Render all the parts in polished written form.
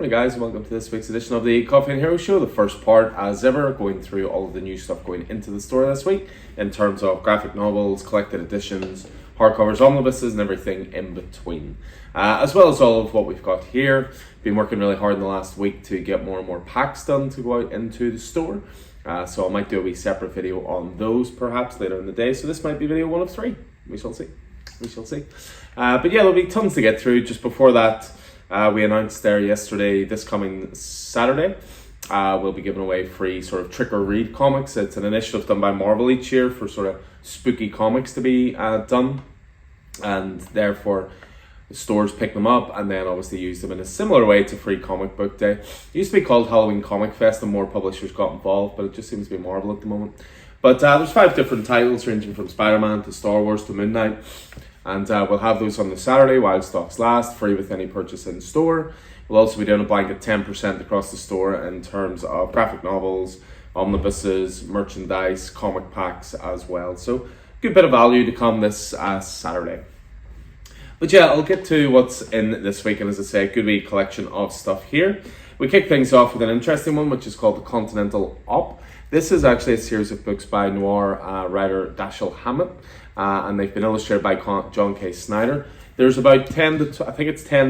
Hey guys, and welcome to this week's edition of the Coffee and Hero Show. The first part, as ever, going through all of the new stuff going into the store this week in terms of graphic novels, collected editions, hardcovers, omnibuses, and everything in between. As well as all of what we've got here. Been working really hard in the last week to get more and more packs done to go out into the store. So I might do a wee separate video on those perhaps later in the day. So this might be video 1 of 3. We shall see. But yeah, there'll be tons to get through. Just before that, we announced there yesterday, this coming Saturday, we'll be giving away free sort of trick or read comics. It's an initiative done by Marvel each year for sort of spooky comics to be done, and therefore the stores pick them up and then obviously use them in a similar way to Free Comic Book Day. It used to be called Halloween Comic Fest and more publishers got involved, but it just seems to be Marvel at the moment. But there's 5 different titles ranging from Spider-Man to Star Wars to Moon Knight. And we'll have those on the Saturday while stocks last, free with any purchase in store. We'll also be doing a blanket 10% across the store in terms of graphic novels, omnibuses, merchandise, comic packs as well. So good bit of value to come this Saturday. But yeah, I'll get to what's in this week, and as I say, a good wee collection of stuff here. We kick things off with an interesting one, which is called The Continental Op. This is actually a series of books by noir writer Dashiell Hammett, and they've been illustrated by John K. Snyder. There's about 10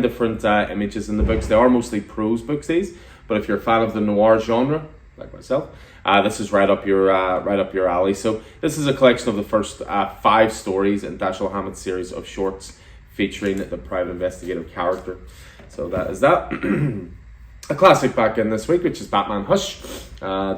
different images in the books. They are mostly prose books, these, but if you're a fan of the noir genre, like myself, this is right up your alley. So this is a collection of the first 5 stories in Dashiell Hammett's series of shorts featuring the private investigative character. So that is that. A classic back in this week, which is Batman Hush.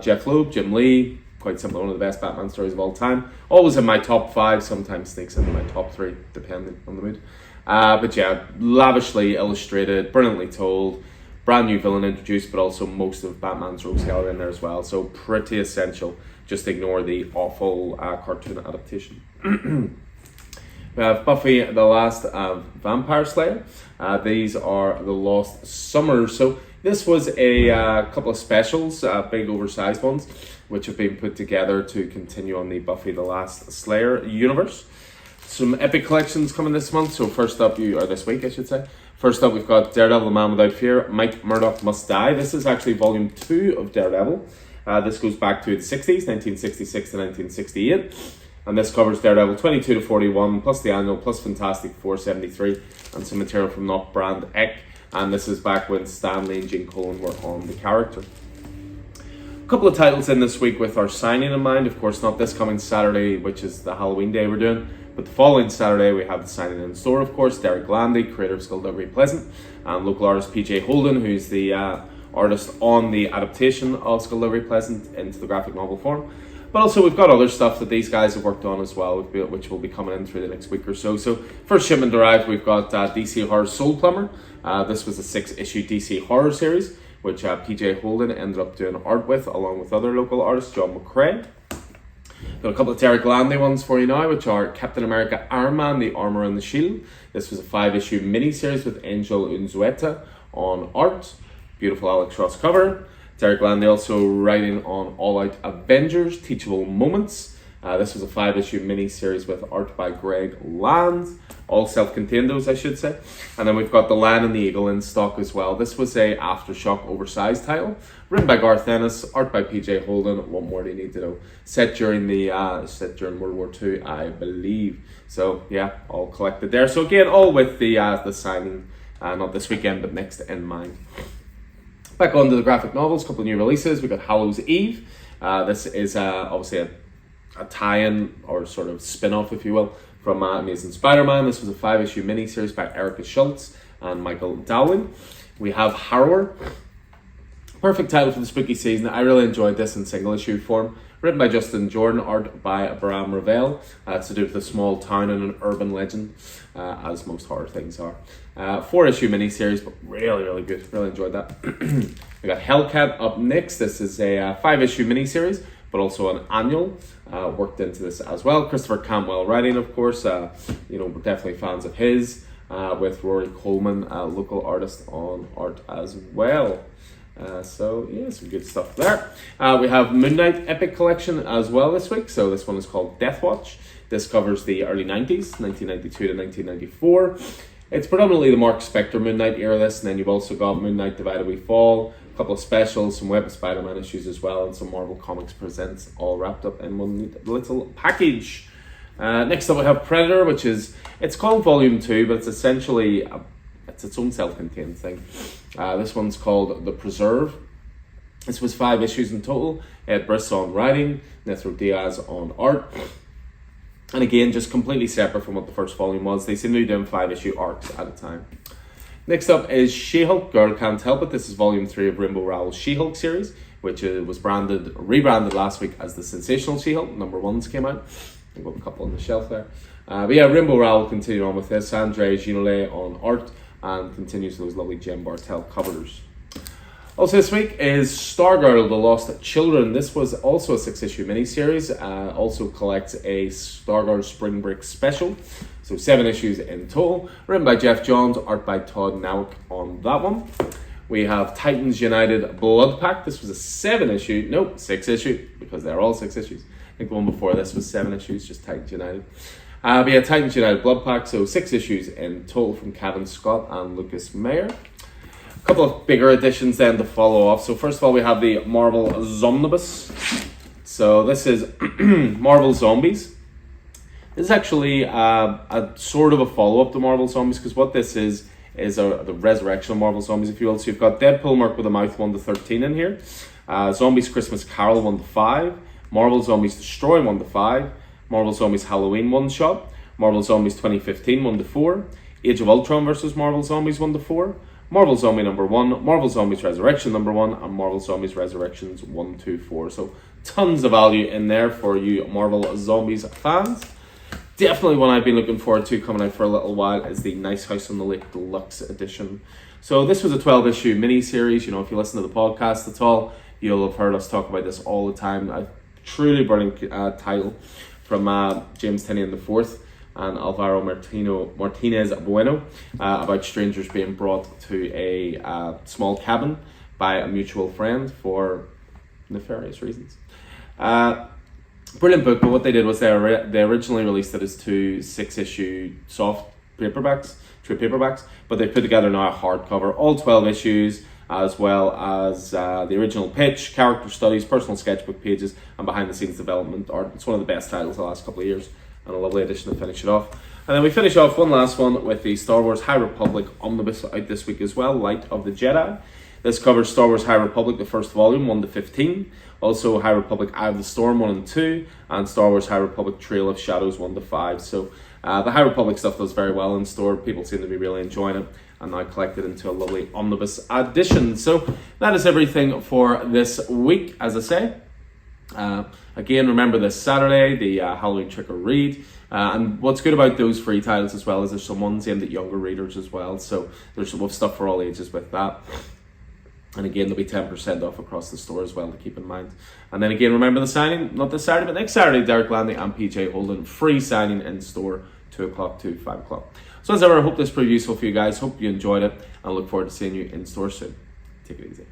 Jeff Loeb, Jim Lee, quite simply one of the best Batman stories of all time. Always in my top 5, sometimes sneaks into my top 3, depending on the mood. But yeah, lavishly illustrated, brilliantly told, brand new villain introduced, but also most of Batman's rogues gallery in there as well. So pretty essential. Just ignore the awful cartoon adaptation. We have Buffy the Last Vampire Slayer. These are the Lost Summers. So this was a couple of specials, big oversized ones, which have been put together to continue on the Buffy the Last Slayer universe. Some epic collections coming this month. So this week I should say. First up, we've got Daredevil, The Man Without Fear, Mike Murdock Must Die. This is actually volume 2 of Daredevil. This goes back to the 60s, 1966 to 1968. And this covers Daredevil 22 to 41, plus the annual, plus Fantastic Four 73, and some material from Not Brand Eck. And this is back when Stan Lee and Gene Colan were on the character. A couple of titles in this week with our signing in mind. Of course, not this coming Saturday, which is the Halloween day we're doing, but the following Saturday we have the signing in store, of course. Derek Landy, creator of Skullduggery Pleasant, and local artist PJ Holden, who's the artist on the adaptation of Skullduggery Pleasant into the graphic novel form. But also we've got other stuff that these guys have worked on as well, which will be coming in through the next week or so. So first shipment arrived, we've got DC Horror Soul Plumber. This was a 6-issue DC Horror series, which PJ Holden ended up doing art with, along with other local artist John McCrae. Got a couple of Derek Landy ones for you now, which are Captain America Iron Man, The Armor and the Shield. This was a 5-issue miniseries with Angel Unzueta on art. Beautiful Alex Ross cover. Derek Landy also writing on All Out Avengers, Teachable Moments. This was a 5-issue mini-series with art by Greg Land. All self-contained those, I should say. And then we've got The Lion and the Eagle in stock as well. This was a Aftershock oversized title. Written by Garth Ennis, art by PJ Holden. What more do you need to know? Set during World War II, I believe. So yeah, all collected there. So again, all with the signing, not this weekend, but next in mind. Back on to the graphic novels, a couple of new releases. We've got Hallows' Eve. This is obviously a tie-in or sort of spin-off, if you will, from Amazing Spider-Man. This was a 5-issue miniseries by Erica Schultz and Michael Dowling. We have Harrower. Perfect title for the spooky season. I really enjoyed this in single-issue form. Written by Justin Jordan, art by Abraham Ravel. It's to do with a small town and an urban legend, as most horror things are. 4-issue miniseries, but really, really good. Really enjoyed that. We got Hellcat up next. This is a 5-issue miniseries, but also an annual. Worked into this as well. Christopher Cantwell writing, of course. We're definitely fans of his. With Rory Coleman, local artist on art as well. So yeah, some good stuff there. We have Moon Knight Epic Collection as well this week. So this one is called Death Watch. This covers the early 90s, 1992 to 1994. It's predominantly the Mark Spector Moon Knight era list, and then you've also got Moon Knight Divided We Fall, a couple of specials, some Web of Spider-Man issues as well, and some Marvel Comics Presents all wrapped up in one neat little package. Next up we have Predator, which is, it's called Volume 2, but it's essentially, it's its own self-contained thing. This one's called The Preserve. This was 5 issues in total. Ed Brisson on writing, Nithro Diaz on art. And again, just completely separate from what the first volume was. They seem to be doing 5-issue arcs at a time. Next up is She-Hulk, Girl Can't Help It. This is volume 3 of Rainbow Rowell's She-Hulk series, which was rebranded last week as the Sensational She-Hulk. Number 1s came out. I've got a couple on the shelf there. But yeah, Rainbow Rowell continued on with this. Andre Ginolet on art, and continues those lovely Jen Bartel covers. Also this week is Stargirl, The Lost Children. This was also a 6-issue miniseries. Also collects a Stargirl Spring Break special. So 7 issues in total. Written by Jeff Johns, art by Todd Nauk on that one. We have Titans United Blood Pact. This was a 6 issue, because they're all 6 issues. I think the one before this was 7 issues, just Titans United. But yeah, Titans United Blood Pact, so 6 issues in total from Kevin Scott and Lucas Mayer. A couple of bigger additions then to follow off. So first of all, we have the Marvel Zomnibus. So this is Marvel Zombies. This is actually a sort of a follow-up to Marvel Zombies, because what this is the resurrection of Marvel Zombies, if you will. So you've got Deadpool Merc with a Mouth 1-13 in here. Zombies Christmas Carol 1-5. Marvel Zombies Destroy 1-5. Marvel Zombies Halloween 1-shot. Marvel Zombies 2015 1-4. Age of Ultron versus Marvel Zombies 1-4. Marvel Zombie number 1, Marvel Zombies Resurrection number 1, and Marvel Zombies Resurrections 1-4. So tons of value in there for you Marvel Zombies fans. Definitely one I've been looking forward to coming out for a little while is the Nice House on the Lake Deluxe Edition. So this was a 12-issue mini-series. You know, if you listen to the podcast at all, you'll have heard us talk about this all the time. A truly brilliant title from James Tynion IV and Alvaro Martinez Bueno about strangers being brought to a small cabin by a mutual friend for nefarious reasons. Brilliant book, but what they did was they originally released it as 2 6-issue soft paperbacks, true paperbacks, but they put together now a hardcover, all 12 issues, as well as the original pitch, character studies, personal sketchbook pages, and behind-the-scenes development art. It's one of the best titles the last couple of years, and a lovely edition to finish it off. And then we finish off one last one with the Star Wars High Republic Omnibus out this week as well, Light of the Jedi. This covers Star Wars High Republic, the first volume, 1-15. Also High Republic Eye of the Storm 1 and 2, and Star Wars High Republic Trail of Shadows 1-5. So the High Republic stuff does very well in store. People seem to be really enjoying it, and now collected into a lovely omnibus edition. So that is everything for this week, as I say. Again, remember this Saturday, the Halloween Trick or Read. And what's good about those free titles as well is there's some ones aimed at younger readers as well. So there's some stuff for all ages with that. And again, there'll be 10% off across the store as well to keep in mind. And then again, remember the signing, not this Saturday, but next Saturday, Derek Landy and PJ Holden, free signing in store, 2 o'clock to 5 o'clock. So as ever, I hope this proved useful for you guys. Hope you enjoyed it, and I look forward to seeing you in store soon. Take it easy.